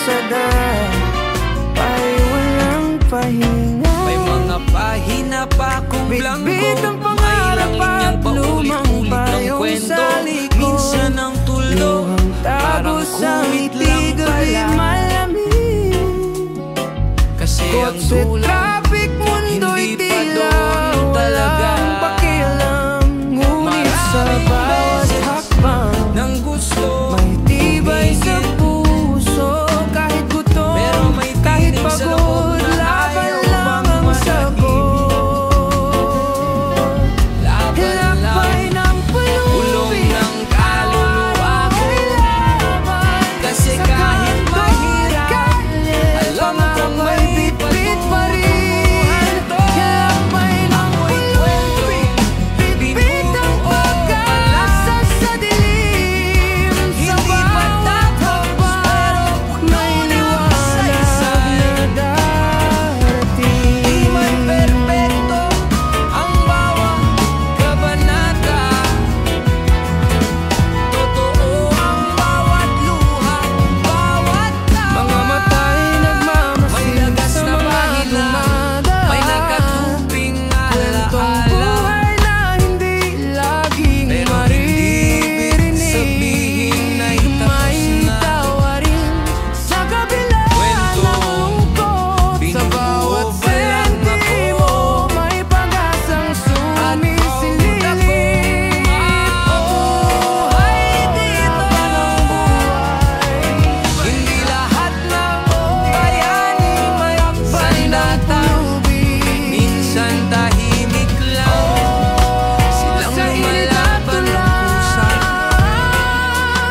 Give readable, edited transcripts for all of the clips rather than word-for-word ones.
sa dapay walang pahinga. May mga pahina pa kung blanco, bitbit ang pangarap at lumang payong sa likod. Minsan ang tulo parang kumit lang pala, kasi ang dulo traffic mundo'y hindi pa tila doon talaga. walang pakialam, ngunit sa bawat hakbang ng gusto may tibay sa puso. Kahit gutom, pero may kahit tinig sa loob pagod, na laban ayaw lang bang ang sagot. laban lang, Lakbay ng ulong pulubi, ng kaluluwa ko. Kasi kahit mahirap, alam kong may bitbit pa rin. Lakbay ng pulubi, bitbit ang pag-asa sa dilim. Sa bawat hakbang may liwanag na darating. di man perpekto ang bawat kabanata, totoo ang bawat luha, bawat tawa. Mga mata'y nagmamasid May lagas sa na mga mahina, dumadaan. may nakatuping Kwentong alaala, buhay na hindi laging pero hindi ibig sabihin na tapos may na. tawa rin sa kabila Kwento, ng lungkot. Sa binubuo bawat pa lang sentimo may pag-asang sumisilip. Buhay dito ng buhay. Hindi lahat ng bayani may sandata, minsan tahimik lang silang lumalaban ng pusa.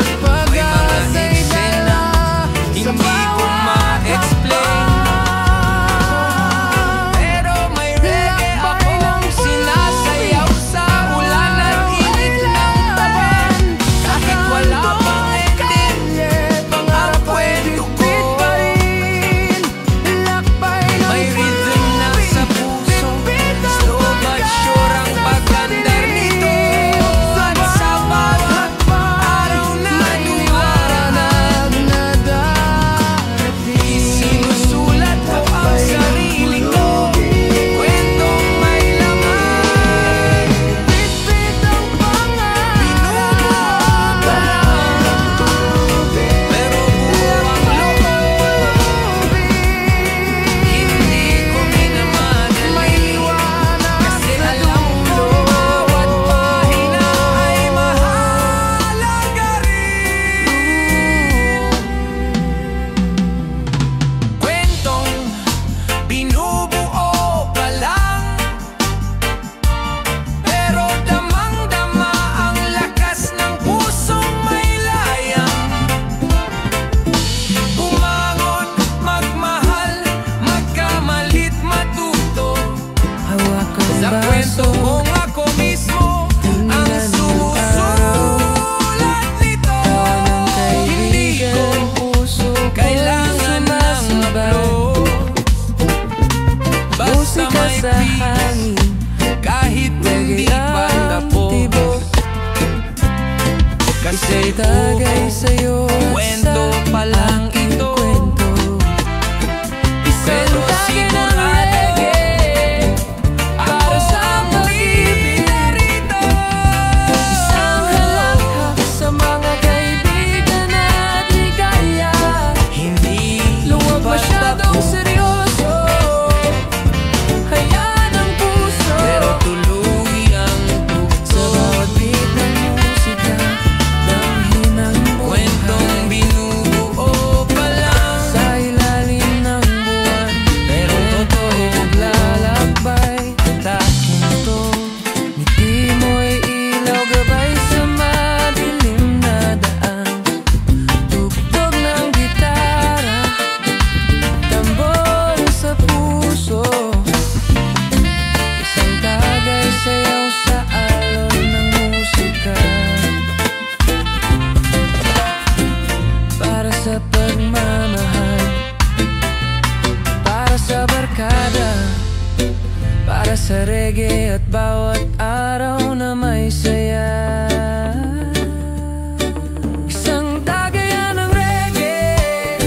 May mga eksena hindi ko ma-explain, pero may reggae akong sinasayaw sa ulan at init ng taban. Kahit wala pang ending ang kwento ko, may rhythm na sa puso, slow but sure ang pagandar nito. At sa bawat araw na dumaraan, isinusulat ko ang sarili ko, kwentong may laman. Bitbit ang pangarap, Binubuo pa lang, pero buo ang loob. Hindi ko minamadali, kasi alam ko bawat pahina ay mahalaga rin. Kwentong binubuo pa lang, pero damang-dama ang lakas ng pusong may layang. Bumangon, magmahal, magkamalit, matuto. hawakan Sa baso. kwento mong ako mismo ang sumusulat nito. Hindi ko kailangan ng upload, basta may peace, kahit hindi pa tapos. Kasi Tagay sa'yo at kwento sa pa lang ito, pero sigurado para sa pag-ibig narito. isang halakhak sa mga kaibigan at ligaya. Hindi Luwag pa masyadong tapos, seryoso, hayaan ang puso. pero tuluy ang Sa tugtog. bawat beat ng musika, damhin ang Kwentong buhay. binubuo pa lang, Sa ilalim ng buwan, pero totoo. naglalakbay at akin to. Ngiti mo'y ilaw gabay sa madilim na daan. Tugtog ng gitara, tambor sa puso. Isang tagay sayaw sa alon ng musika. Para sa pagmamahal, para sa barkada, para sa reggae at bawat araw na may saya. Isang tagayan ng reggae,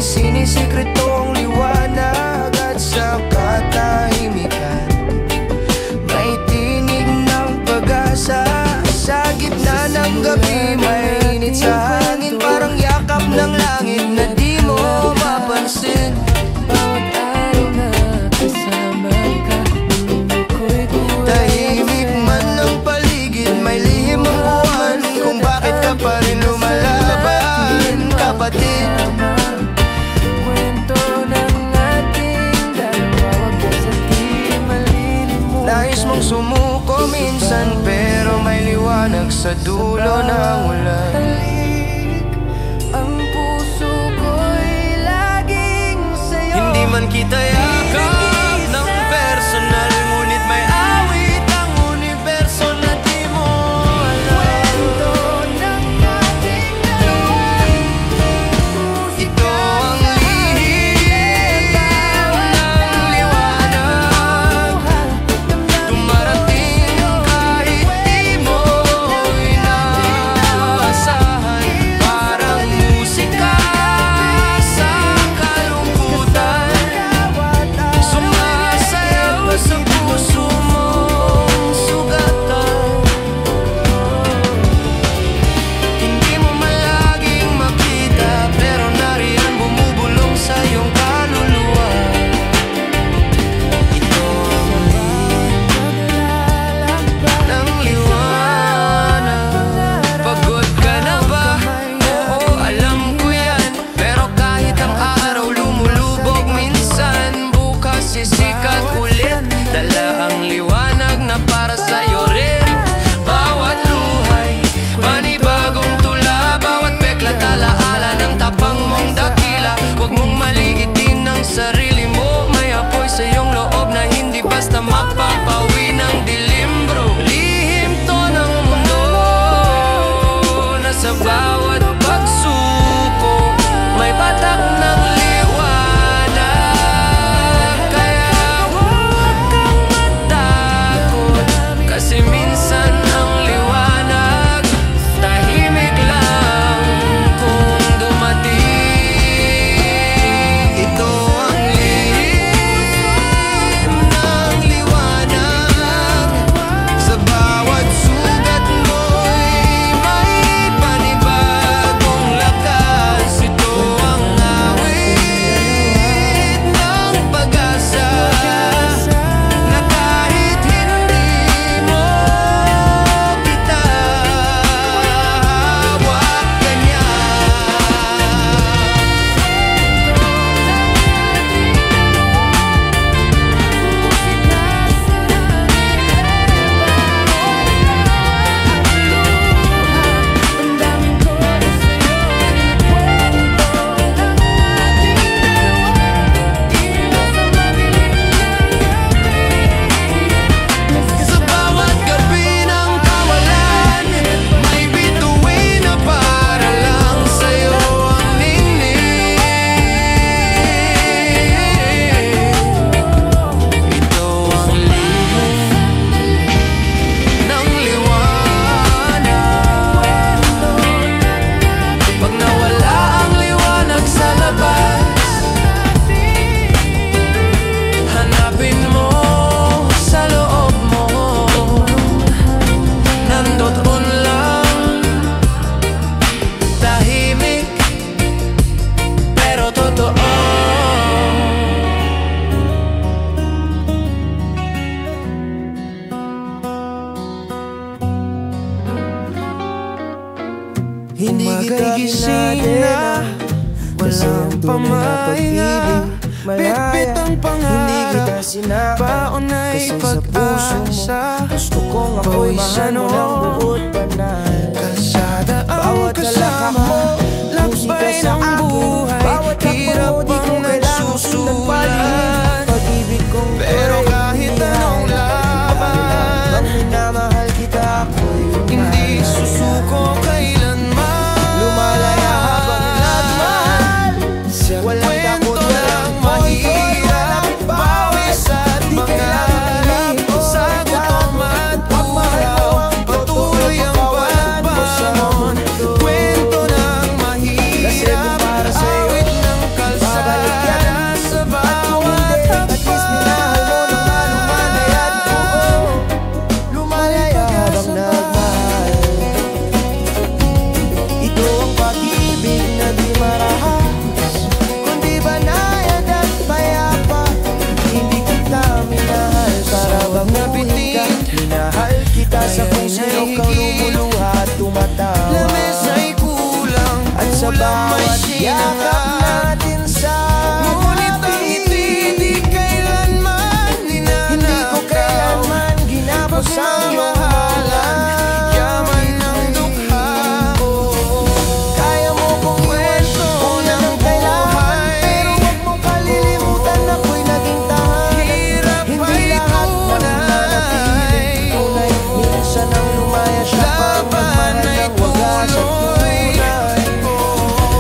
sinisikretong liwanag at sa katahimikan may tinig ng pag-asa. Sa gitna ng gabi may init sa hangin, parang yakap ng langit na di mo mapansin. Bawat araw na kasama ka, ako'y kulay. Tahimik man ang paligid, may lihim ang buwan, kung bakit ka pa rin lumalaban, kapatid. Kwento ng ating dalawa, wag ka sa di malilimutan. Nais mong sumuko minsan, pero may liwanag sa dulo ng ulan. Ang puso ko'y laging sa'yo. Hindi man kita yakap ng personal, ngunit may awit ang universo na di mo alam. Kwento ng ating dalawa, Ito ang lihim ng liwanag, dumarating kahit di mo inaasahan. Parang musika sa kalungkutan, sumasayaw sa puso mong sugatan. Hindi mo man laging makita, pero nariyan bumubulong sa iyong kaluluwa. Ito ang ng liwanag. Pagod ka na ba? Oo, alam ko yan. Pero kahit ang araw lumulubog minsan, bukas sisikat ulit. Dala ang liwanag na para sa'yo rin. Bawat luhay, panibagong tula. Bawat peklat, alaala ng tapang mong dakila. Huwag mong maliitin ang sarili mo. May apoy sa iyong loob na hindi basta mapapawi ng dilim, bro. Lihim to ng mundo, nasa bawat pagsuko may patak ng liwanag. Kaya huwag kang matakot, kasi minsan ang liwanag tahimik lang kung dumating. Ito ang lihim ng liwanag, sa bawat sugat mo'y may panibagong lakas. Ito ang awit ng pag-asa, na kahit hindi mo kita hawak ganyan. Ang daming ko na sa'yo, kwento ng ating dalawa. Ilaw sa madilim ng gabi. Sa bawat gabi ng kawalan, may bituin na para lang sa'yo ang ningning. Ito ang lihim ng liwanag. Pag nawala ang liwanag sa labas, hanapin mo sa loob mo. Nandoon lang, tahimik pero totoo. Hindi kita gising na walang pamaya, bitbit ang pangarap, baon ay pag-asa. Pawisan mo, kalsada ang kasama, lakbay ng buhay, hirap ang nagsusulat. Pero kahit anong laban, hindi susuko kailanman. Lumalaya habang nagmahal, kwento lang mahirap, pawis at mangarap, sa gutom at uhaw, patuloy ang pagbangon. Kwento ng mahirap, Yakap natin sa ngunit ang ngiti di kailanman ninanakaw. Hindi ko kailanman ginapos ang mahalan. Yaman ng dukha ko. Kaya mo kong kwento ng buhay, pero wag mong kalilimutan ako'y naging tahanan. Hirap ay tunay, minsan ang lumaya siya pang magmahal ng wagas at tunay.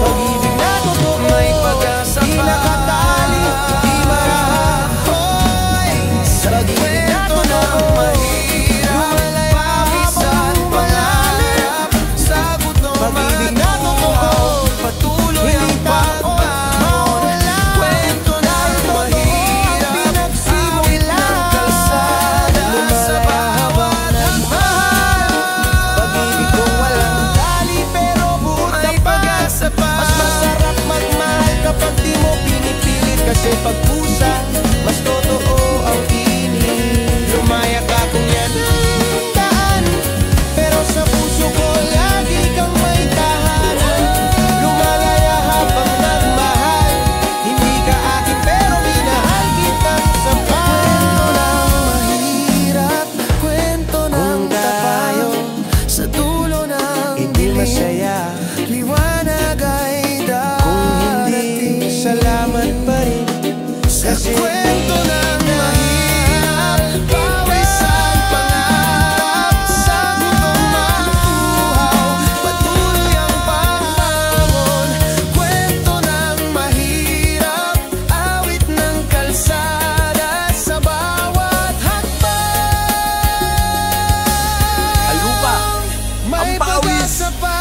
Pag-ibig na totoo, may pag-asa pa, di nakatali, di marahoy. Pag-ibig na totoo, mahirap pawisan, pangarap, sagot ng pag-ibig na totoo, patuloy ang pagbaon. Kwento ng mahirap, awit ng kalsada, sa bawat hagdan. Pag-ibig kong walang tali pero buta pa, mas masarap magmahal kapag di mo pinipilit. Kasi pag pusa, mas totoo ang tinig. Lumaya ka kung yan ang daan, pero sa puso ko lagi kang may tahanan. Lumalaya habang nagmahal, hindi ka akin pero minahal kitang sapat. Kwento ng tayo sa dulo ng hindi masaya, liwanag ay darating. Salamat pa rin sa kwento ng mahirap, pawisan, pangarap, sagot ng matuhaw, patuloy ang pagbangon. Kwento ng mahirap, awit ng kalsada, sa bawat hakbang. Alupa, May ang pawis, pag-asa pa.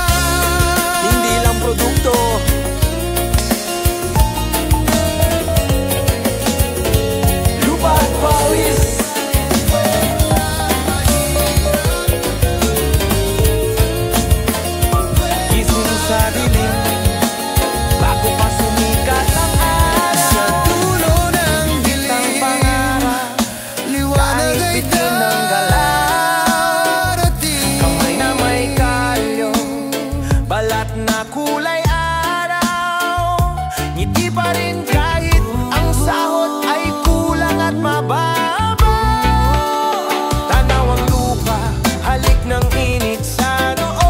hindi lang produkto. Lupa at pawis. Gising sa dilim, bago pa sumikat ang Sa araw. dulo ng Ang dilim, pangarap, liwanag kahit ay bitin ng darating. kamay na may kalyo, balat na kulay araw. Ngiti pa rin kahit ang sahod ay kulang at mababaw. Tanaw ang lupa, halik ng init sa noo.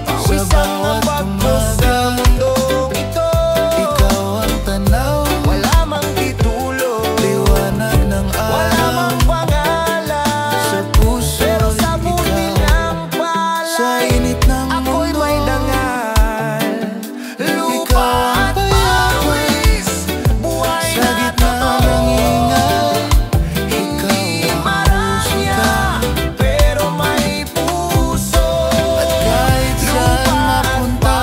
Pawis ang nabagko sa mundong ito. Ikaw ang tanaw, Wala mang titulo, liwanag ng wala araw. mang pangalan. Sa puso Pero sa buti ikaw, ng sa palay, init ng ako'y mundo. may dangal. Lupa Ikaw at pawis, buhay Sa na gitna totoo. ng ingay, Hindi ikaw ang maranya, pero may puso. At kahit saan Lupa at mapunta,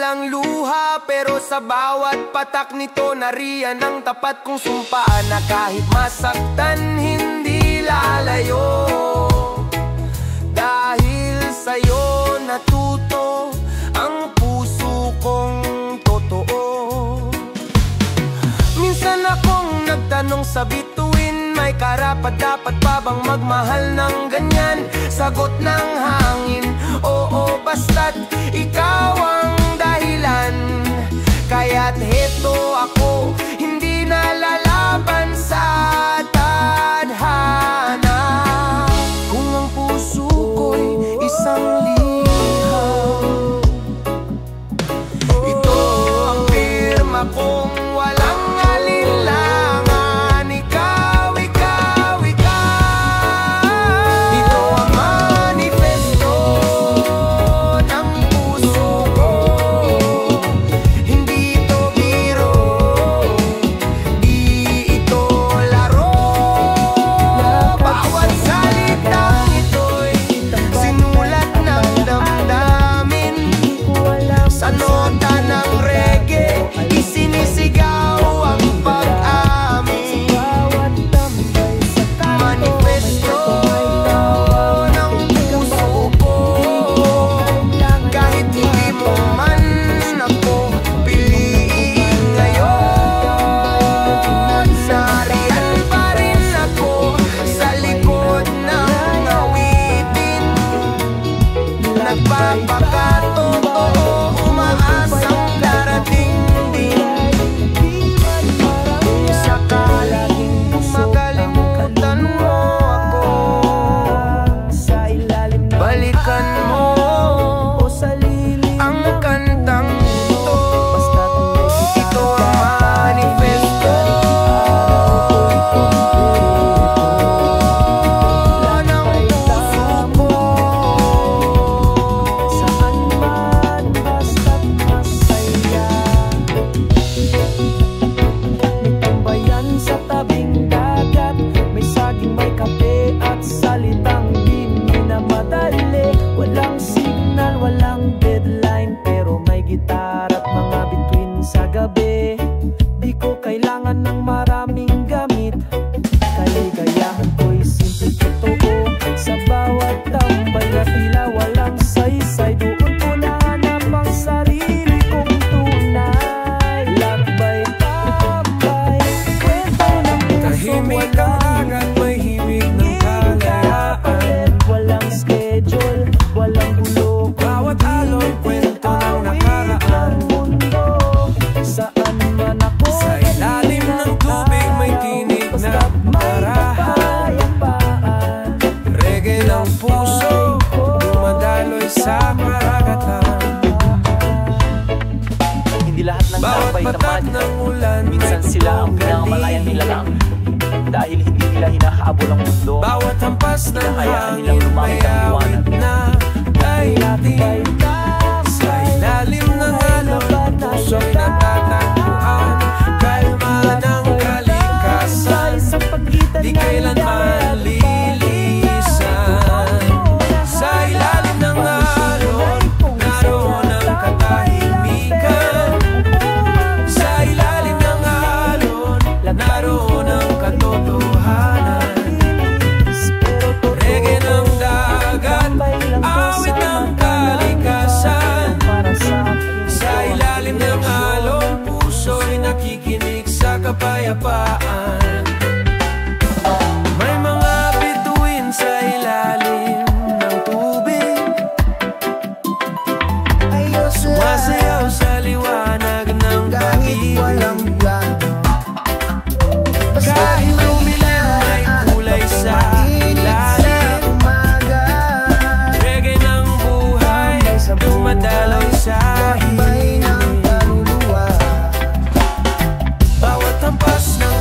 walang luha, pero sa bawat patak nito nariyan ang tapat kong sumpaan na kahit masaktan hindi lalayo. Dahil sa'yo natuto ang puso kong totoo. Minsan akong nagtanong sa bituin, may karapat dapat pa bang magmahal ng ganyan? Sagot ng hangin, oo, basta't ikaw ang dahilan. Kaya't heto ako, hindi na lalaban sa tadhana. Kung ang puso ko'y isang liham, ito ang pirma kong walang alinlangan. Ikaw, ikaw, ikaw. Ito ang manifesto ng puso ko. Hindi ito biro, di ito laro. Bawat salitang ito'y sinulat ng damdamin. Sa nota ng reggae, isinisigaw ang pag-amin. Manifesto ng puso ko, kahit hindi mo man ako piliin ngayon. Nariyan pa rin ako sa likod ng awitin. Nagpapakatotoo, umaasang darating din. Sakaling makalimutan mo ako, balikan mo ang kantang ito. Ito ang manifesto ng puso ko. Saan man basta't masaya, may tambayan sa tabing dagat, may saging, may kape at salitang di minamadali. Walang signal, walang deadline, pero may gitar at mga bituin sa gabi. Di ko kailangan ng maraming gamit, kaligayahan ko'y simple totoo. Sa bawat tambay na tila walang saysay, doon ko nahanap ang sarili kong tunay. Lakbay-tambay, kwento ng puso, Tahimik ang dagat, may himig ng kalayaan. walang schedule, walang bulok. Bawat alon, kwento ng nakaraan. Mundo, saan man ako Sa ilalim ng tubig, may tinig na marahan. Reggae ng puso, dumadaloy sa karagatan. Hindi lahat ng Bawat tambay patak tamad. ng ulan, Minsan may sila ang tugtugan pinakamalayang din. nilalang, dahil hindi nila hinahabol ang mundo. Bawat hampas ng Hinahayaan hangin, nilang may lumamig ang awit liwanag. na daigdig. Sa ilalim ng alon, puso'y natatagpuan. Kalma ng kalikasan, di kailanman lilisan. Sa ilalim ng alon, naroon ang katahimikan. Sa ilalim ng alon, naroon ang katotohanan. Reggae ng dagat, awit ng kalikasan. Sa ilalim ng alon, puso'y nakikinig sa kapayapaan. May mga bituin sa ilalim ng tubig, sumasayaw sa liwanag ng pag-ibig. Kahit lumilim, may kulay sa ilalim. Reggae ng buhay, dumadaloy sa hiling. Bawat hampas ng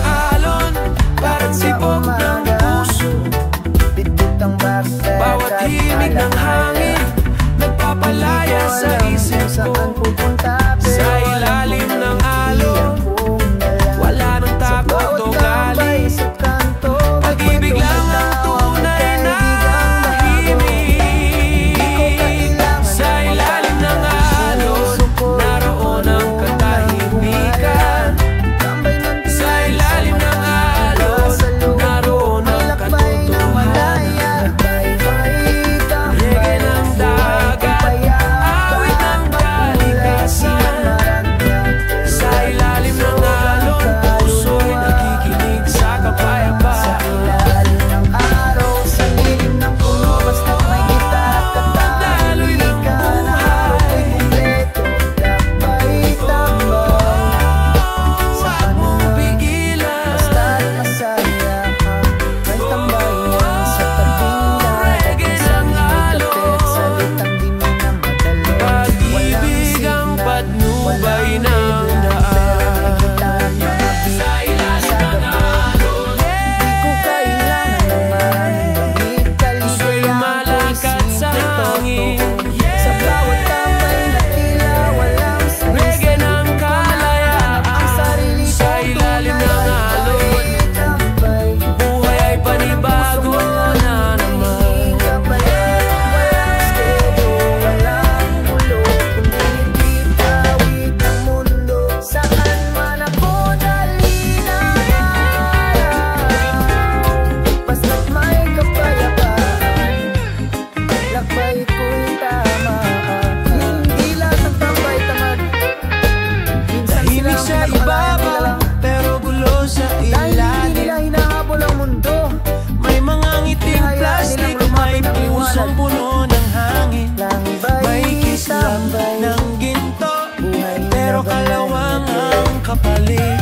kapalit.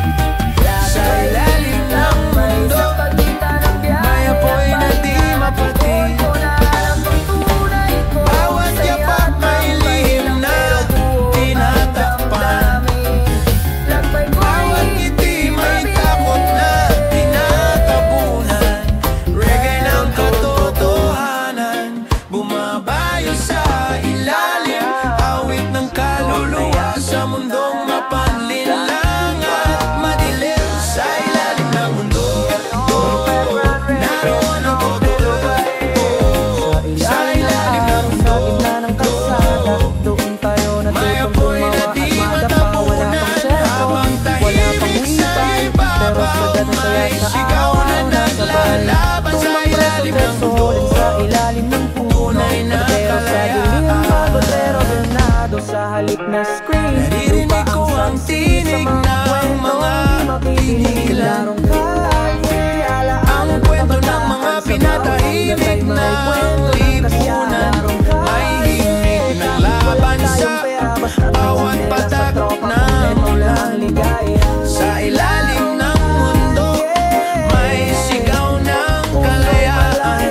Sa ilalim ng mundo, may apoy na di mapatid. Bawat yapak may lihim na tinatakpan. Bawat ngiti may takot na tinatabunan. Reggae ng katotohanan, bumabayo sa ilalim. Awit ng kaluluwa sa mundong mapanlinlang at madilim. Sa ilalim ng mundo, naroon ang tutulog. Sa ilalim ng mundo, doon tayo may natutong apoy na gumawa di at madapa. Wala matapunan. pang cellphone, Habang wala tahimik pang sa wifi, pero ibabaw, sagat na may saya sa sigaw araw na na sabay. naglalaban sa ilalim ng mundo. Sa ilalim ng puno, Tunay na pero sa dilim Bagotero Bernardo sa halik na screen. Naririnig ko ang tinig ng mga pinigilan. Ang kwento ng mga pinatahimik ng lipunan. May himig na laban sa bawat patak ng ulan. Sa ilalim ng mundo, may sigaw ng kalayaan.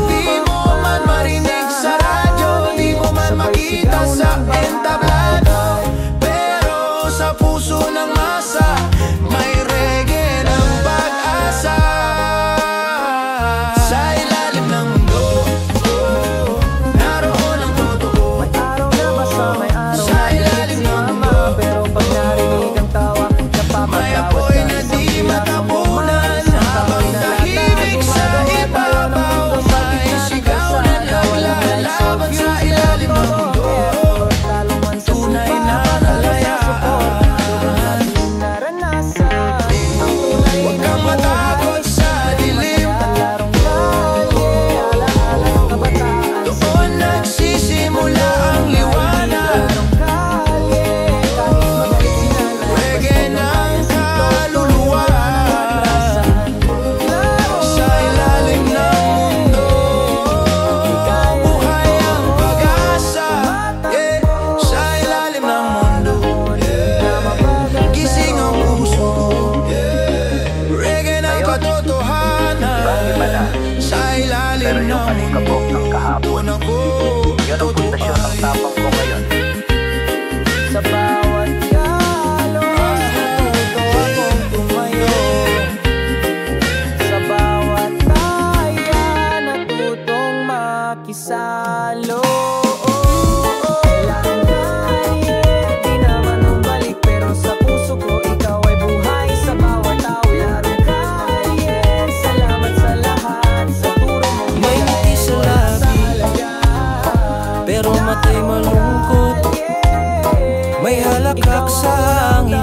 Di mo man marinig sa radyo, di mo man makita sa entablado, pero sa puso ng masa, may reggae ng pag-asa. Sa ilalim ng mundo, naroon ang totoo. May araw na basa, may araw Sa na ilalim ng mundo, pero pag narinig ang tawa, may napapatawad apoy ka na sa di matapunan. Habang tahimik sa ibabaw, may sigaw na naglalaban. Sa ilalim ng mundo, tunay na kalayaan. Huwag kang matakot sa dilim, doon nagsisimula ang liwanag. Reggae ng kaluluwa. Sa ilalim ng mundo, buhay ang pag-asa. Sa ilalim ng mundo, gising ang puso. Reggae ng katotohanan. Sa ilalim ng mundo, doon ako tutuay. Sa bawat yalo, natuto akong tumayo. Sa bawat taya, natutong makisalo. Kailangan kaya, di naman umbalik, pero sa puso ko ikaw ay buhay. Sa bawat tao, larong kaya. Salamat sa lahat, sa turo mo. May ngiti sa labi, pero matay malungkot. May halakhak sa hangin,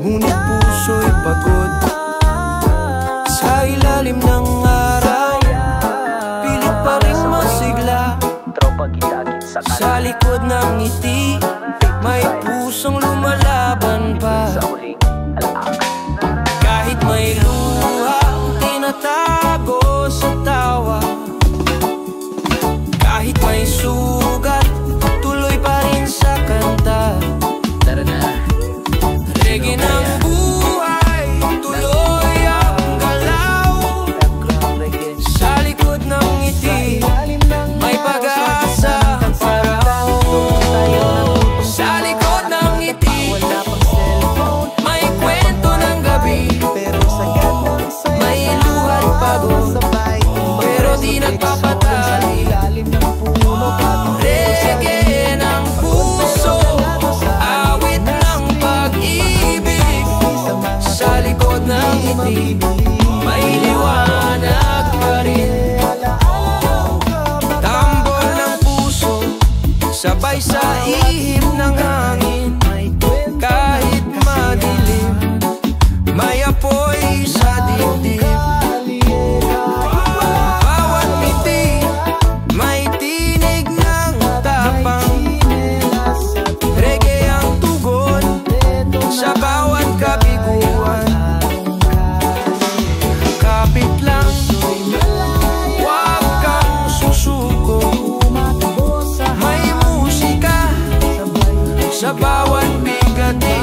ngunit puso'y pagod. Sa ilalim ng araw, pilit pa rin masigla. Sa likod ng ngiti, may pusong lumalaban pa. Kahit may luha, tinatago sa tawa. Kahit may sugat, tuloy pa rin sa kanta. Reggae ng buhay, tuloy ang galaw. Sa likod ng ngiti, may pag-asa para. Sa likod ng ngiti, may kwento ng gabi. May luha't pagod, pero di nagpapatay. Reggae ng puso, awit ng pag-ibig. Sa likod ng ngiti, may liwanag pa rin. Tambol ng puso, sabay sa ihip ng hangin. Kahit madilim, may apoy sa dibdib. Bawat ngiti, may tinig ng tapang. Reggae ang tugon sa bawat kabiguan. Kapit lang, huwag kang susuko. May musika sa bawat bigatin.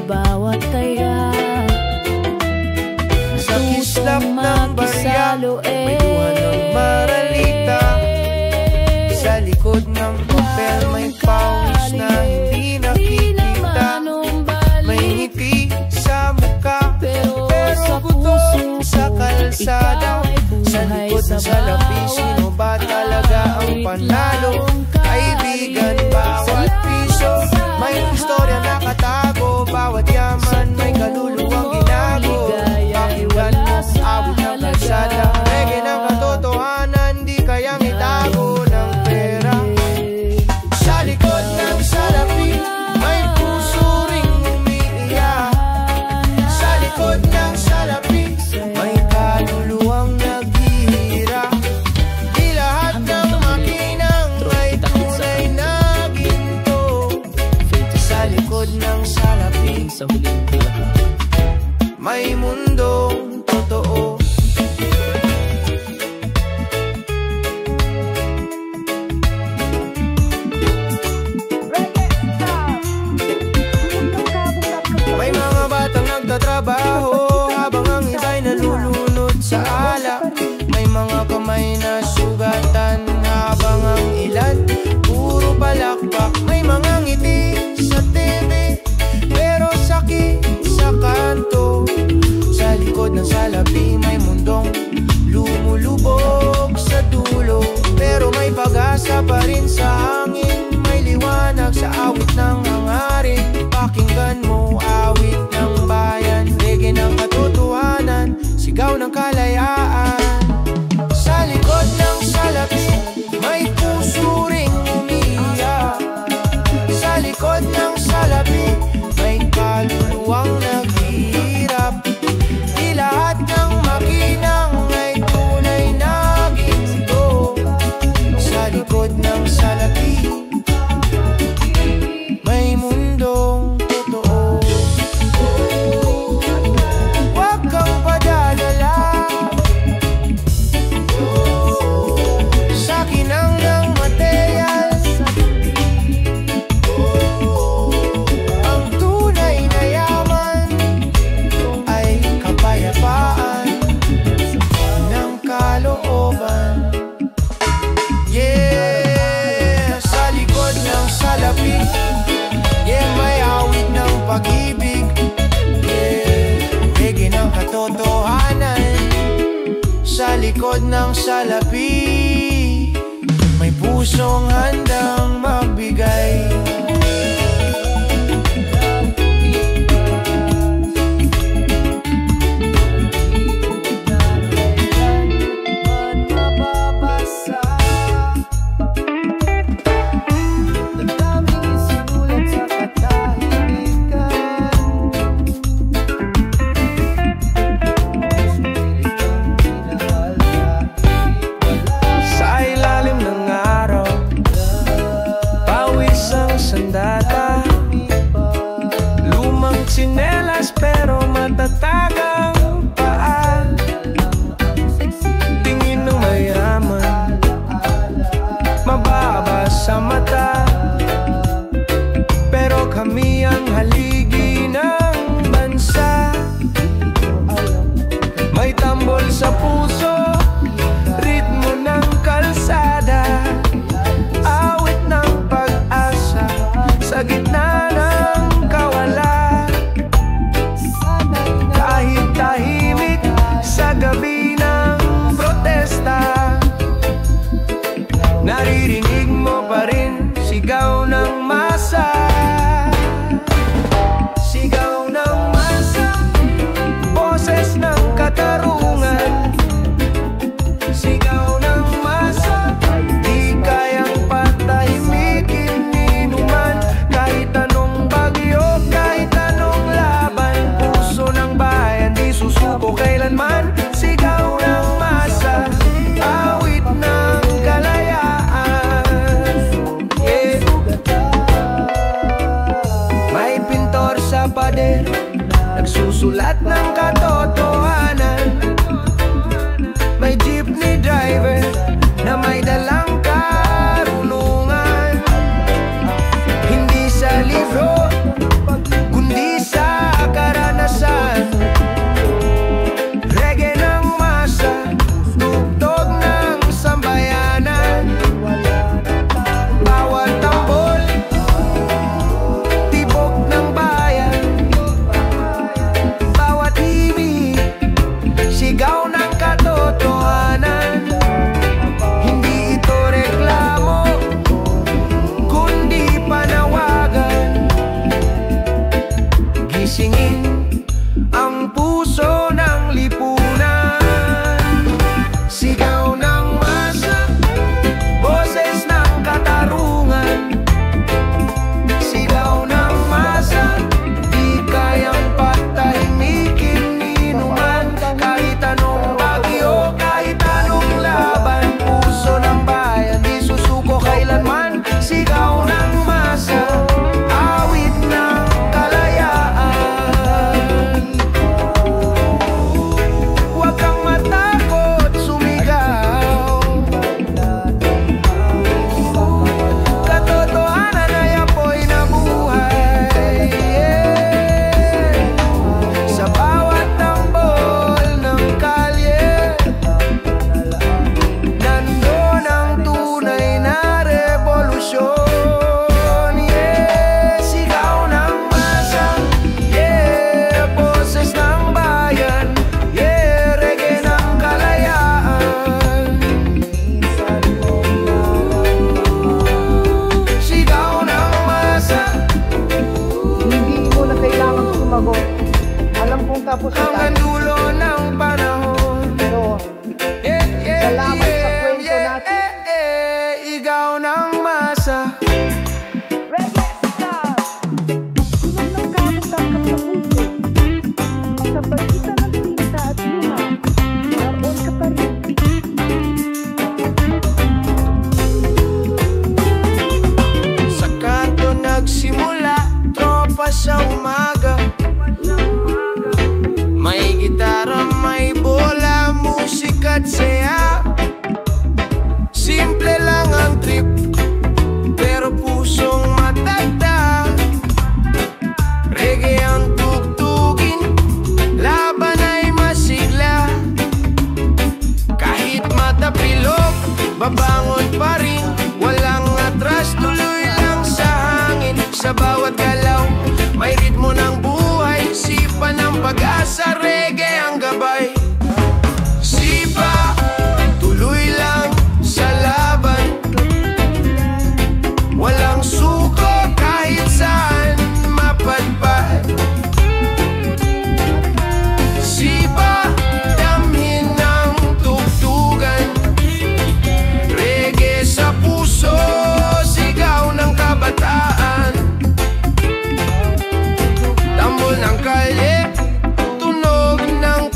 bawat taya. Sa kislap ng barya, may duwa ng maralita. Sa likod ng papel may pawis na hindi nakikita. May ngiti sa muka, pero gutom sa kalsada. Sa likod ng salapi, sino ba talaga ang panalo? Kaibigan, bawat piso may istorya nakatago. Bawat yaman may kaluluwang ginago. Pakinggan mo, awit ng kalsada. Reggae ng katotohanan, di kayang itago ng pera. Sa likod ng salapi, may puso ring umiiyak. Sa likod ng salapi, may kaluluwang naghihirap. Di lahat ng makinang ay tunay na ginto. Sa likod ng salapi, may mundong totoo. May mga batang nagtatrabaho habang ang iba'y nalulunod sa alak. May mga kamay na sugatan habang ang ilan puro palakpak. May mga ngiti sa TV pero sakit sa kanto. Sa likod ng salapi may mundong lumulubog sa dulo. Pero may pag-asa pa rin sa hangin. May liwanag sa awit ng hangarin. Pakinggan mo, awit ng bayan. Reggae ng katotohanan, sigaw ng kalayaan. Sa likod ng salapi, may puso ring umiiyak. Sa likod ng salapi, may kaluluwang naghihirap. Di lahat ng makinang ay tunay na ginto. Sa likod ng salapi, may mundong totoo. Huwag kang padadala sa kinang ng material. Ang tunay na yaman ay kapayapaan ng kalooban. Yeah, sa likod ng salapi, yeah, may awit ng pag-ibig. Yeah, reggae ng katotohanan. Sa likod ng salapi, may pusong handang magbigay. Sa ilalim ng araw, pawis ang sandata. Lumang tsinelas pero matatag ang paa. Tingin ng mayaman, mababa sa mata. Pero kami ang haligi ng bansa. May tambol sa puso, ritmo ng kalsada. Awit ng pag-asa sa gitna ng kawalan. Kahit tahimik sa gabi ng protesta, naririnig mo pa rin sigaw ng masa. Sigaw ng masa, boses ng katarungan. Sigaw ng masa, di kayang patahimikin ni numan. Kahit anong bagyo, kahit anong laban, puso ng bayan di susuko kailanman. Sigaw ng masa, awit ng kalayaan. Yeah. May pintor sa pader, nagsusulat ng katotohanan. May jeepney driver na may dalang karunungan. Hindi sa libro, kundi sa sa umaga. May gitara, may bola, musika at saya. Simple lang ang trip, pero pusong matagda. Reggae ang tugtugin, laban ay masigla. Kahit matapilok, babangon pa rin. Walang atras, tuloy lang sa hangin. Sa bawat galaw, may ritmo ng buhay. Sipa ng pag-asa, reggae ang gabay. Sipa, tuloy lang sa laban. Walang suko kahit saan mapadpad. Sipa, damhin ng tugtugan. Reggae sa puso, sigaw ng kabataan. Tambol ng kalye, tunog ng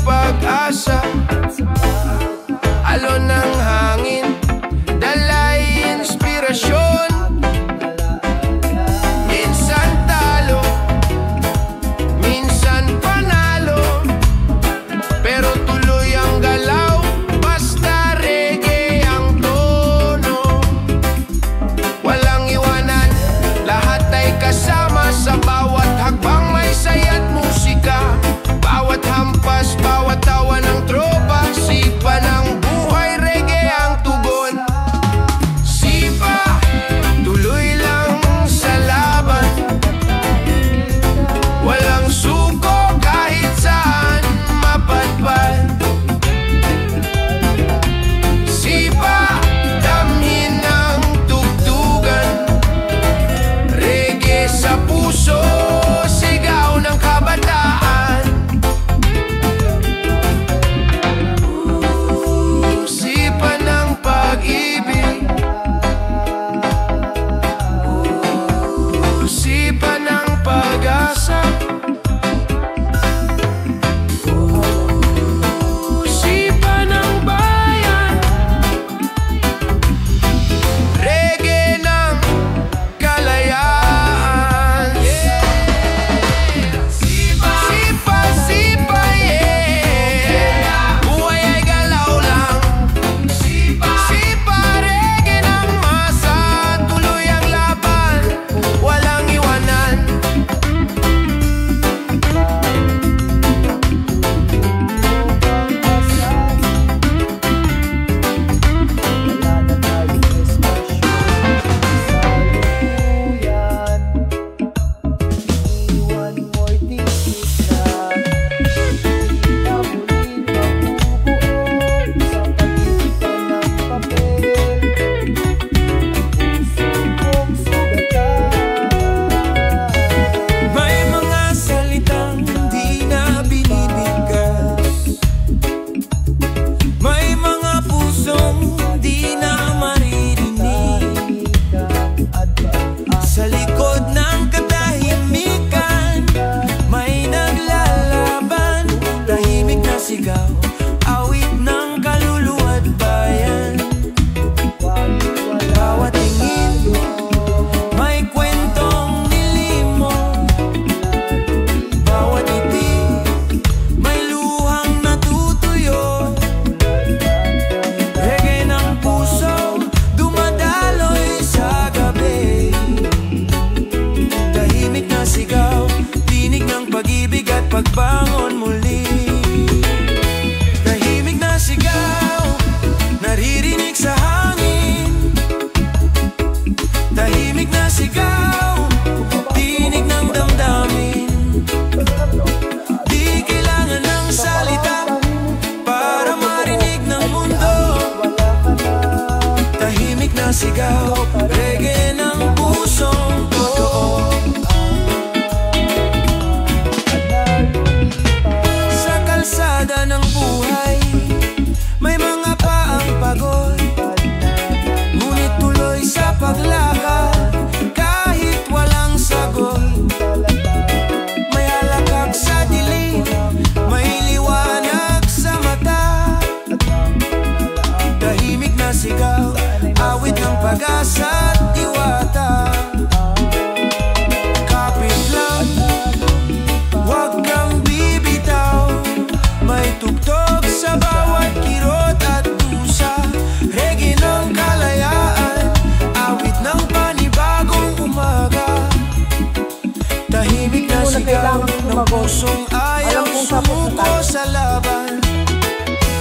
na kailangan sumagot. Alam kong tapos na tayo. Sa laban,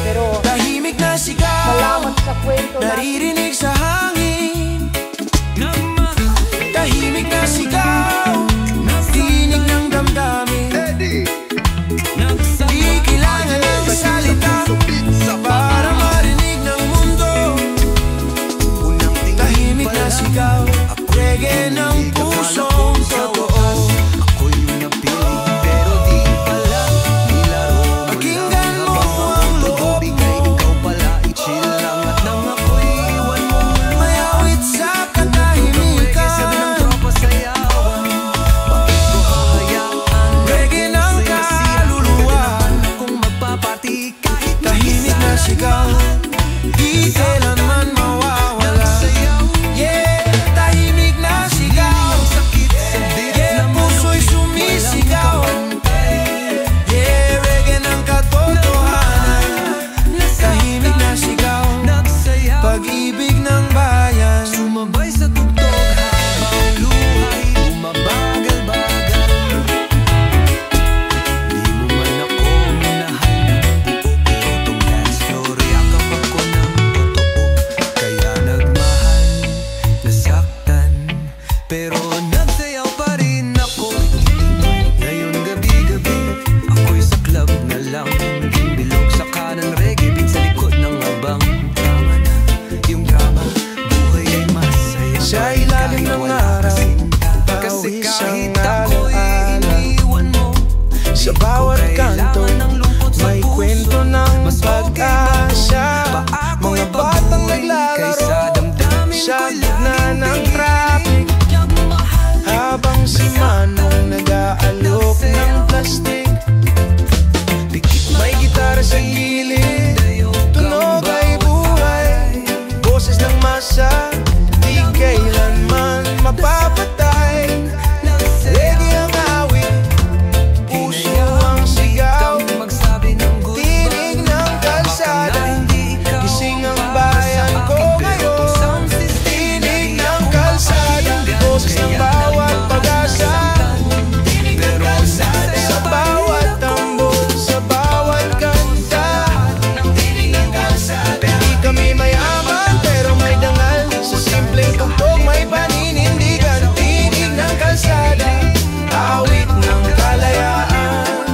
Pero tahimik na sigaw, salamat sa kwento na naririnig sa hangin. Tahimik na sigaw, tinig ng damdamin. Di kailangan ng salita para marinig ng mundo. Tahimik na sigaw, reggae ng pusong totoo. Ako'y yung napili, pero di pala nilaro mo lang. Pakinggan mo ang loob Bigay mo, ikaw pala, i-chill lang. At nang ako'y iwan mo lang. may awit sa katahimikan. Sabi ng tropa sayawan, bakit ko hahayaan? Reggae ng kaluluwa, Kung magpapati kahit tahimik na sigaw, di kailanman mawawala. Yeah, tahimik na sigaw, yeah, puso'y sumisigaw. Yeah, reggae ng katotohanan, tahimik na sigaw, pag-ibig ng bayan. Sumabay sa tugtog habang luhay bumabagal-bagal. Di mo man ako minahan ng buo, pero tong dance floor yakap ako ng totoo. Kaya nagmahal, nasaktan, pero nagsayaw pa rin ako. Ngayon gabi-gabi, ako'y sa club na lang. Bilog sa kanan, reggae beat sa likod ng abang. Tama na yung drama, buhay ay masaya. Sa ilalim ng araw, Kasi bawis kahit ang ako'y alaala. iniwan mo, Sa bawat kanto, may kwento ng pag-asa. Mga batang naglalaro sa gitna ng traffic, habang si Manong nag-aalok ng plastic. May gitara sa gilid, tunog ay buhay, boses ng masa, di kailanman mapapatay. Reggae ang awit, puso ang sigaw, magsabi ng tinig ng kalsada. Gising ang bayan ko ngayon, tinig ng kalsada, boses ng bawat pag-asa. Sa bawat tambol, sa bawat kanta, di kami mayaman pero may dangal. Sa simpleng tugtog may paninindigan, tinig ng kalsada, awit ng kalayaan.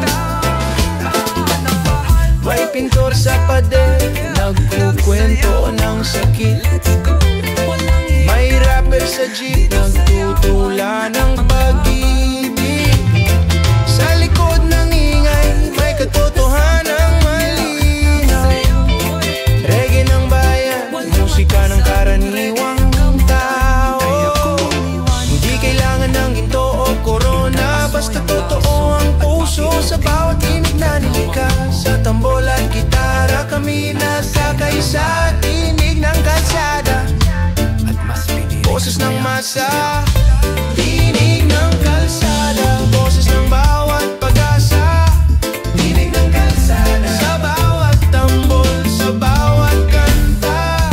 May pintor sa pader, nagkukwento ng sakit. May rapper sa jeep, nagtutula ng pag-ibig. Sa likod ng ingay, may katotohanang malinaw. Reggae ng bayan, musika ng karaniwang tao. Hindi kailangan ng ginto o corona, basta totoo ang puso sa bawat tinig na nilikha. Sa tambol at gitara, kami nasakay sa tinig ng kalsada. Boses ng masa, tinig ng kalsada, boses ng bawat pag-asa, tinig ng kalsada. Sa bawat tambol, sa bawat kanta,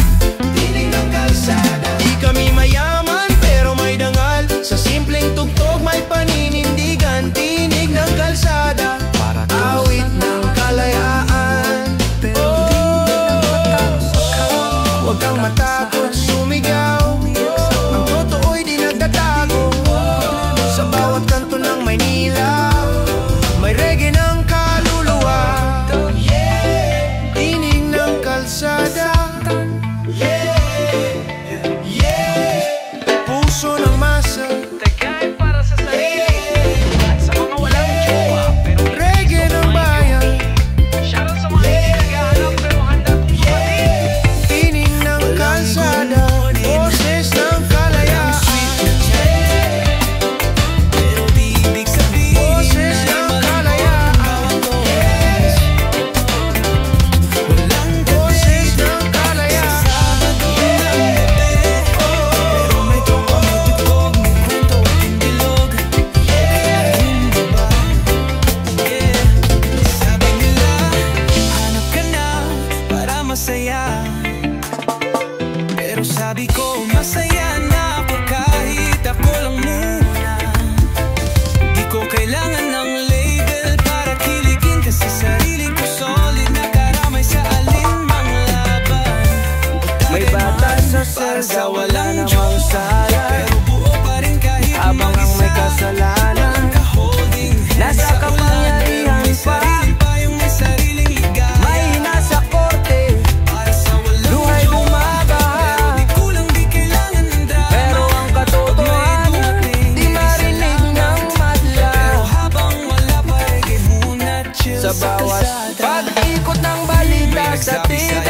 tinig ng kalsada. Di kami mayaman pero may dangal, sa simpleng tugtog may paninindigan, tinig ng kalsada, awit ng kalayaan. Huwag kang matakot sumigaw, ang totoo'y di nagtatalo. sa wala namang sala. Pero buo pa rin kahit Habang ang may kasalanan, nasa kapangyarihan pa. may sariling ligaya. May nasa korte, Para sa walang luhay bumabaha. di kulang, di kailangan ng drama. Pero ang katotohanan, di marinig ng madla. Habang wala pa, reggae muna, chill Sa bawat kalsada. pag-ikot ng balita sa TV,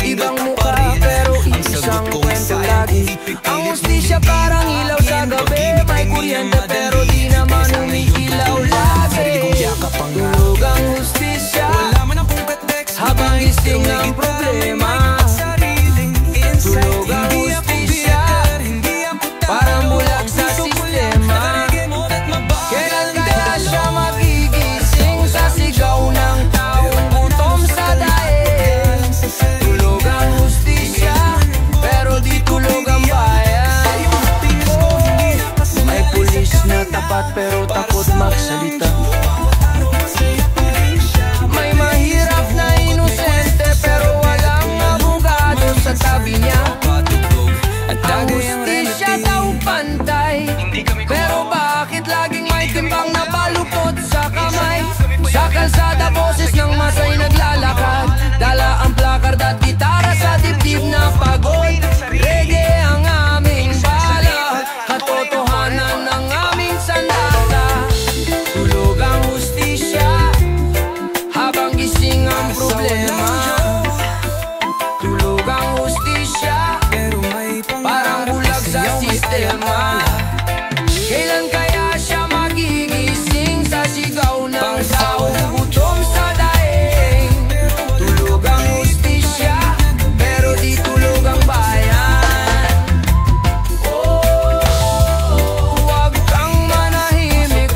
ibang mukha pero isang kwento lagi. Ang hustisya parang ilaw sa gabi, may kuryente pero di naman umiilaw lagi. Tulog ang hustisya Wala man akong ka-text, habang gising ang problema. sariling insight. Tulog ang Hindi ako hustisya, bitter, hindi ako tao. parang bulag sa sistema. Reggae mo at mabagal. Kailan kaya siya magigising sa sigaw ng taong gutom sa daig? Tulog ang hustisya, pero di tulog ang bayan. May pulis na tapat pero takot magsalita. May mahirap na inosente pero walang abogado sa tabi niya. Ang hustisya daw pantay, pero bakit laging may timbang na baluktot sa kamay? Sa kalsada boses ng masay naglalakad, dala ang placard at gitara sa dibdib na pagod. Reggae ang aming bala, katotohanan ng aming sandata. Tulog ang hustisya, habang gising ang problema. Tulog ang hustisya, parang bulag sa sistema. Kailan kaya siya magigising sa sigaw ng taong gutom sa daig? Tulog ang hustisya, pero di tulog ang bayan. Oh, huwag kang manahimik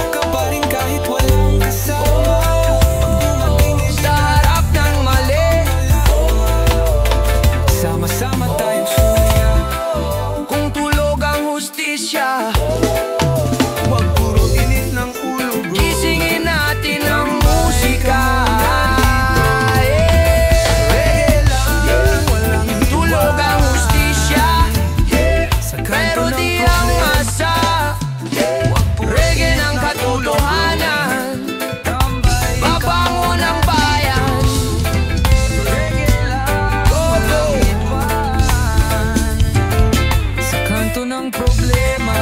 Ka pa rin kahit walang kasama. sa harap ng mali. Sama-sama tayong sumiya. Kung tulog ang hustisya, huwag puro init ng ulo, bro. Gisingin natin ang musika. Reggae lang, tulog ang hustisya, pero di ang masa. Reggae ng katotohanan, babangon ang bayan. Go, go. Sa kanto ng problema,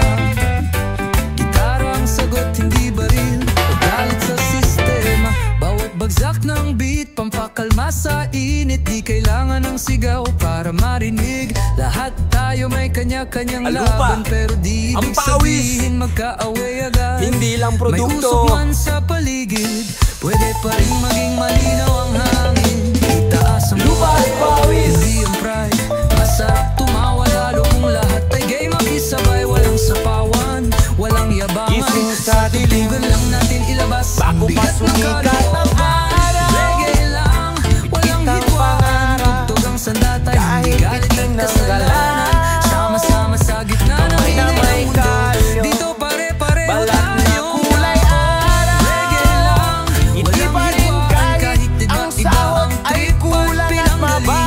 gitara ang sagot, hindi baril o galit sa sistema. Bawat bagsak ng beat, pampakalma sa init. Di kailangan ng sigaw para marinig. Lahat tayo may kanya-kanyang Alupa, laban, pero di ang ibig pawis, sabihin magkaaway agad. hindi lang May produkto. usok man sa paligid, pwede pa rin maging malinaw ang hangin. Itaas ang Lupa at pawis. hindi ang pride. Masarap tumawa lalo kung lahat ay gay makisabay. Walang sapawan, walang yabangan. Gising sa dilim, Tulugan lang natin ilabas ang bago pa bigat ng sumikat kaluluwa. ang araw. Reggae lang, walang Kitang hitwaan. pangarap, Tugtog ang sandata, hindi kahit galit itim at ng kasalanan. galaw. Sama-sama sa gitna ng Kamay na init may ng mundo. kalyo, Dito pare-pareho balat na tayo. kulay araw. Reggae lang, Hindi walang pa rin hitwaan, kahit iba't ang iba sahod ang ay trip at kulang at pinanggalingan. mababa.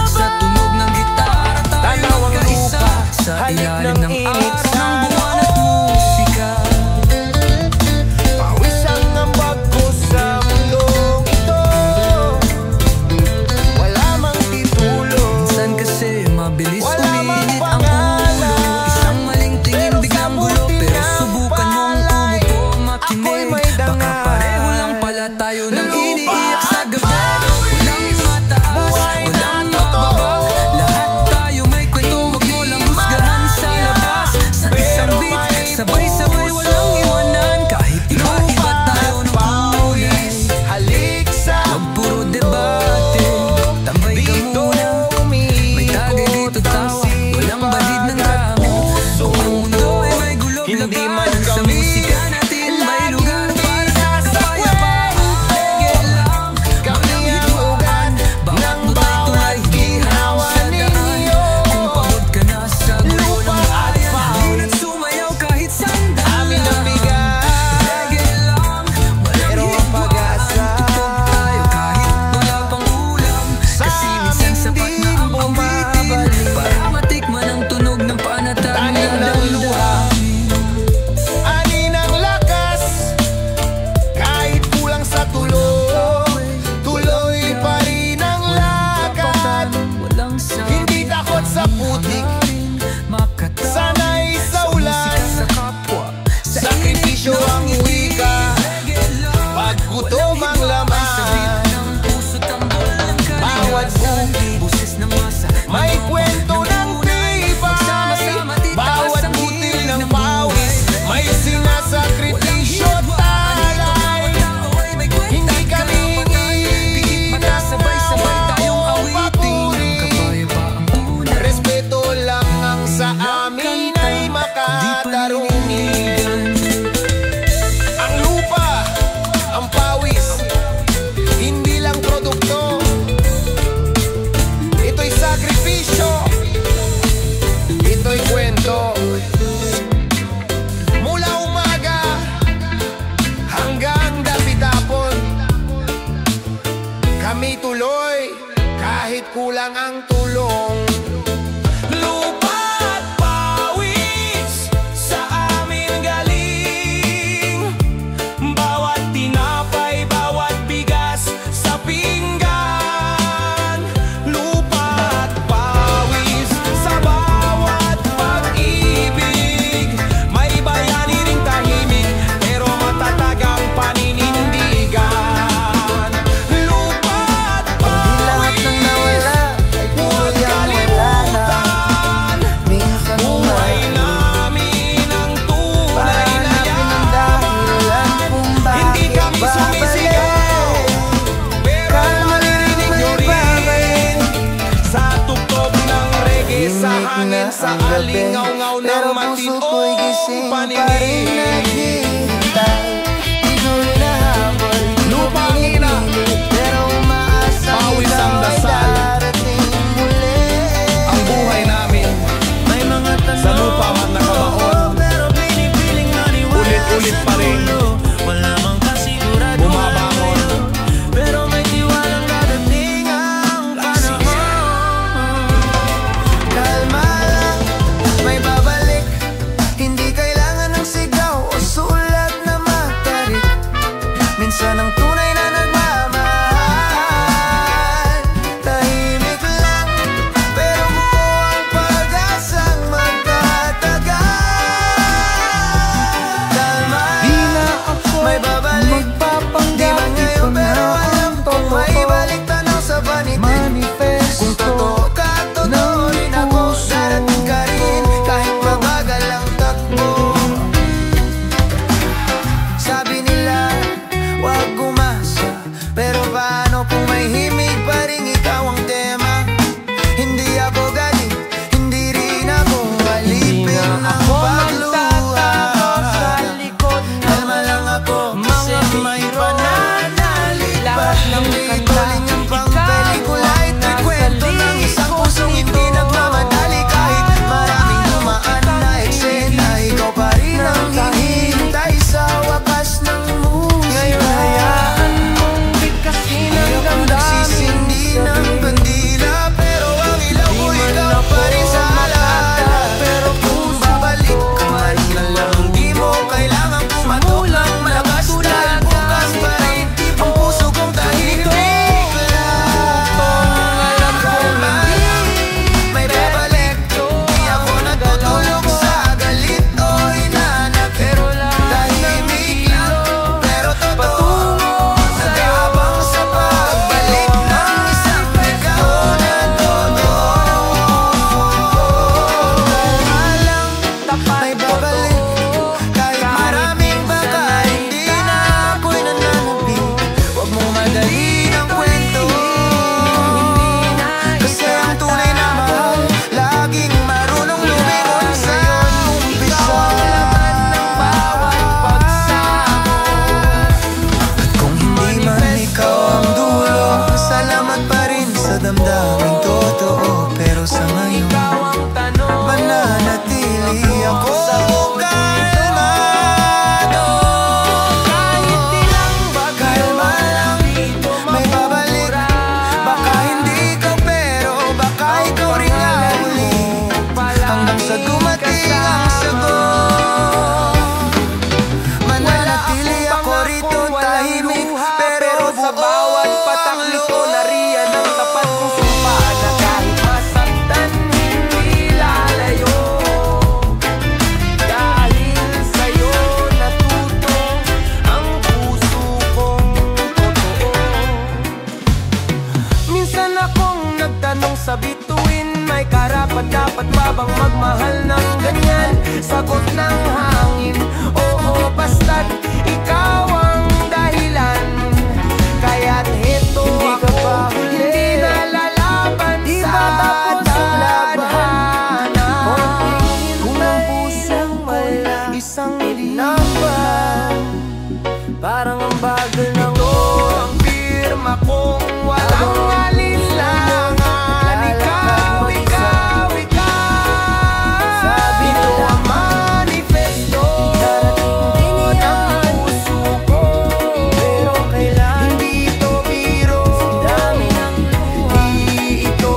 Sa tunog ng gitara tayo Tanaw ang magkaisa. lupa, Sa halik ilalim ng ng init araw sa ng buwan at musika. Pawis ang ambag ko sa lang ang tulong. Lupa at pawis sa amin galing. Bawat tinapay, bawat bigas sa pinggan. Lupa at pawis sa bawat pag-ibig. May bayani ring tahimik, pero matatag ang paninindigan. Lupa at Lahat ng nawala ay huwag tuloy ang wala na. kalimutan. Minsan Buhay namin ang tunay na yaman. Hindi kami sumisigaw, pero maririnig nyo rin sa tugtog ng reggae, sa hangin, sa alingaw-ngaw ng matinoong paningin. Lupang ina, pawis ang dasal. Ang buhay namin sa lupa man nakabaon, ulit-ulit pa rin bumabangon. Pero may tiwalang dadating ang panahon. Kalma lang, may babalik. Hindi kailangan ng sigaw o sulat na matarik. Minsan ang tunay na nagmamahal, tahimik lang, pero buo ang pag-asang magtatagal. Kalma lang, may babalik. Di man ngayon pero alam kong may balik tanaw sa vanity. Kung totoo ka, totoo rin ako. Darating ka rin kahit mabagal ang takbo. Sabi nila, wag umasa, pero paano kung may himig pa rin ikaw ang tema? Hindi ako galit, hindi rin ako alipin ng pagluha. Kalma lang ako, kasi may pananalig pa. Hindi tuling ang pang-pelikula, ito'y kwento ng isang pusong hindi nagmamadali. Kahit maraming dumaan na eksena, ikaw pa rin ang hinihintay sa wakas ng musika. Ngayon hayaan mong bigkasin ang damdamin. Nagsisindi ng kandila, pero ang ilaw ko ikaw pa rin sa alaala. Pero kung babalik ka man na lang, di mo kailangan pumatulong malakas. Dahil bukas pa rin ang puso kong tahimik lang. Alam kong may babalik. Di ako natutulog sa galit o hinanap. Tahimik lang, pero totoo. Nag-aabang sa pagbalik ng isang ikaw na totoo. Kalma lang, may babalik. Kahit maraming baka, hindi na ako'y nananabik. Huwag mong madaliin ang kwento. Kasi ang tunay na mahal, laging marunong lumingon sa umpisa. At kung hindi man ikaw ang dulo, salamat pa rin sa damdaming totoo. Pero sa ngayon, mananatili ako kalmado. Kalma lang, may babalik. Baka hindi ikaw pero baka ikaw rin ang huli. Hanggang sa dumating ang sagot, mananatili ako rito tahimik, pero sa bawat patak nito nariyan ang tapat kong sumpa na kahit masaktan hindi lalayo. Dahil sa'yo natuto ang puso kong totoo. Minsan akong nagtanong sa bituin, may karapat-dapat ba bang magmahal ng ganyan? Sagot ng hangin, oo basta't ikaw ang dahilan. Kaya't heto ako, hindi na lalaban sa tadhana. Kung ang pusong wala isang laban, parang ang bagal ng ang pirma kong walang alinlangan. Ikaw, ikaw, ikaw. Sabi ito ang manifesto ng puso ko. Pero kailan hindi ito biro, hindi ito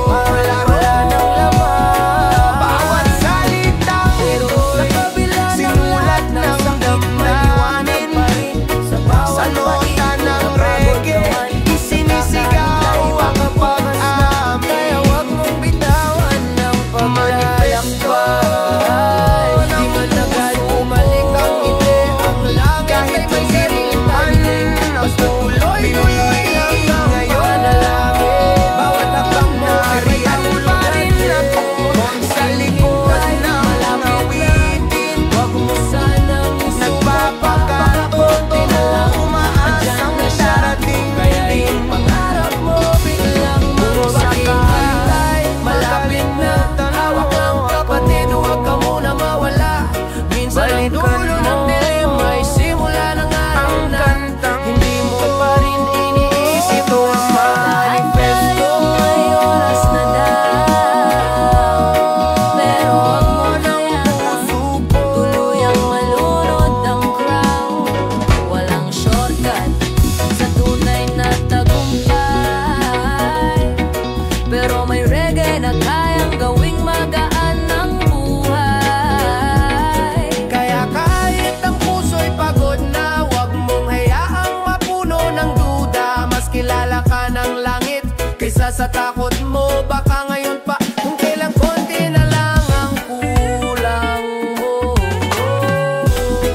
sa takot mo. Baka ngayon pa, kung kailang konti na lang ang kulang mo.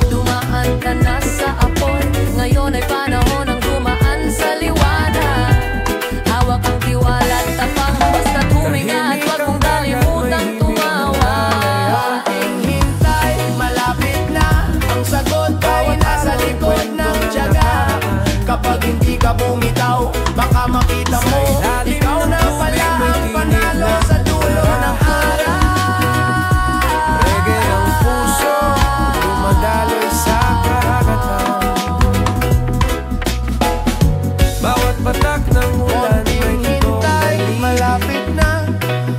Dumaan ka na sa apoy, ngayon ay panahon ng dumaan sa liwanag. Hawak ang tiwala at tapang, basta't huminga at wag mong kalimutang tumawa. Konting hintay, malapit na ang sagot ay nasa likod ng tiyaga. Kapag hindi ka bumitaw, baka makita mo ikaw na pala ang panalo sa dulo ng araw. Reggae ang puso, dumadaloy sa karagatan. Bawat patak ng ulan may Konting hintay, malapit na.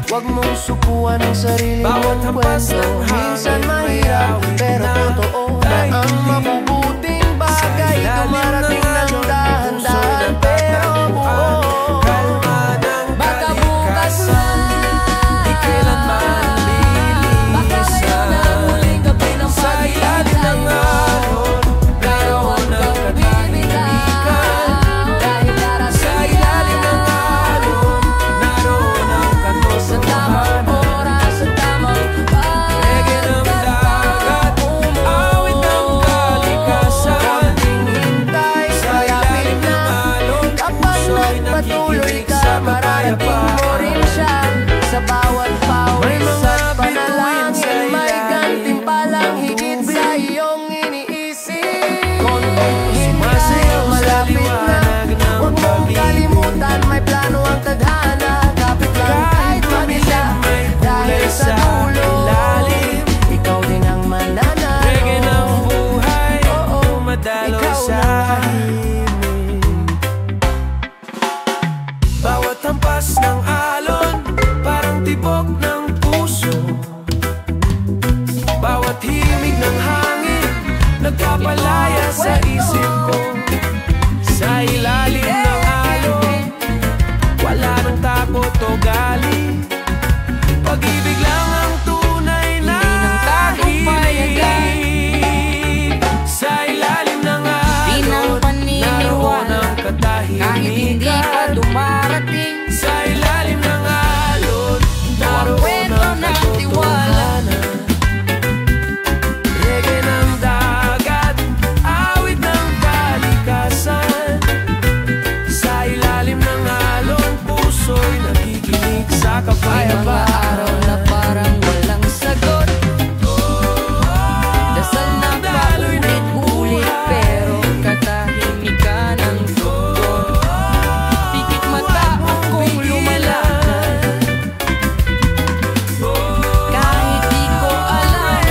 Huwag mong sukuan ang sarili Bawat mong hampas kwento. ng hangin Minsan may mahirap, awit pero na. totoo na ang mabubuting bagay dumarating ng dahan-dahan, pero buo. Kalma ng Baka bukas na, di kailanman baka ngayon na ang huling gabi ng sa ilalim paghihintay ng mo. alon. Pero huwag kang bibitaw, dahil Sa darating ilalim ng yan. alon, naroon ang Sa tamang katotohanan. oras, sa tamang Reggae ng dagat, awit ng kalikasan. Hintay, Sa malapit ilalim na. ng alon, Kapag puso'y nagpatuloy nakikinig ka, sa mararating kapayapaan. mo rin siya. Sa bawat May pawis mga at panalangin, bituin sa may ilalim gantimpalang ng higit tubig. sa iyong iniisip. Konting Sumasayaw hintay, sa malapit na. liwanag ng Huwag mong pag-ibig. kalimutan, may plano ang tadhana. Kapit lang kahit mag-isa, may dahil kulay sa sa dulo ilalim. ikaw din ang mananalo. Reggae ng buhay, Oo, dumadaloy ikaw sa na. himig. Bawat hampas ng alon, parang tibok ng puso. Bawat himig ng hangin, nagpapalaya sa isip ko. Sa ilalim ng alon, wala nang takot o galing. Pag-ibig lang ang tunay na Hindi nang tagumpayagan. higit. Sa ilalim ng Di nang alon, paniniwala. naroon ang Kahit hindi pa katahimikan. dumarating, Sa ilalim ng alon, ito ang naroon kwento ang ng tiwala. katotohanan. Reggae ng dagat, awit ng kalikasan. Sa ilalim ng alon, puso'y nakikinig sa may mga kapayapaan. araw na parang walang sagot. Dasal na paulit-ulit, pero katahimikan ang tugon. Pikit mata kung lumalakad, kahit di ko alam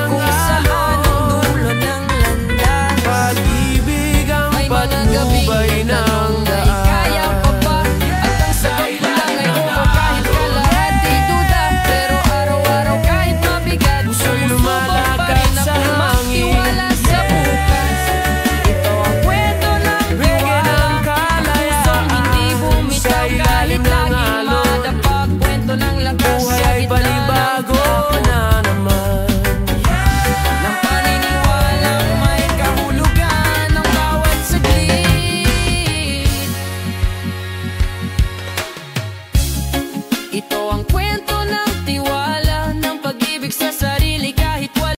kung saan ang dulo ng landas. Pag-ibig ang May mga gabi patnubay ng tanong na daan. ikaya pa ba? At ang sagot ko lang ay oo, kahit kalahati duda. Pero araw-araw kahit mabigat, Puso'y sumusubok pa lumalakad rin sa ako hangin. magtiwala sa bukas. Ito ang kwento ng Reggae ng tiwala, kalayaan. pusong hindi bumitaw Sa kahit ilalim ng laging alon, madapag. Kwento ng lakas buhay sa ay gitna ng panibago takot. na naman. Ng paniniwalang may kahulugan ng bawat saglit. Ito ang kwento ng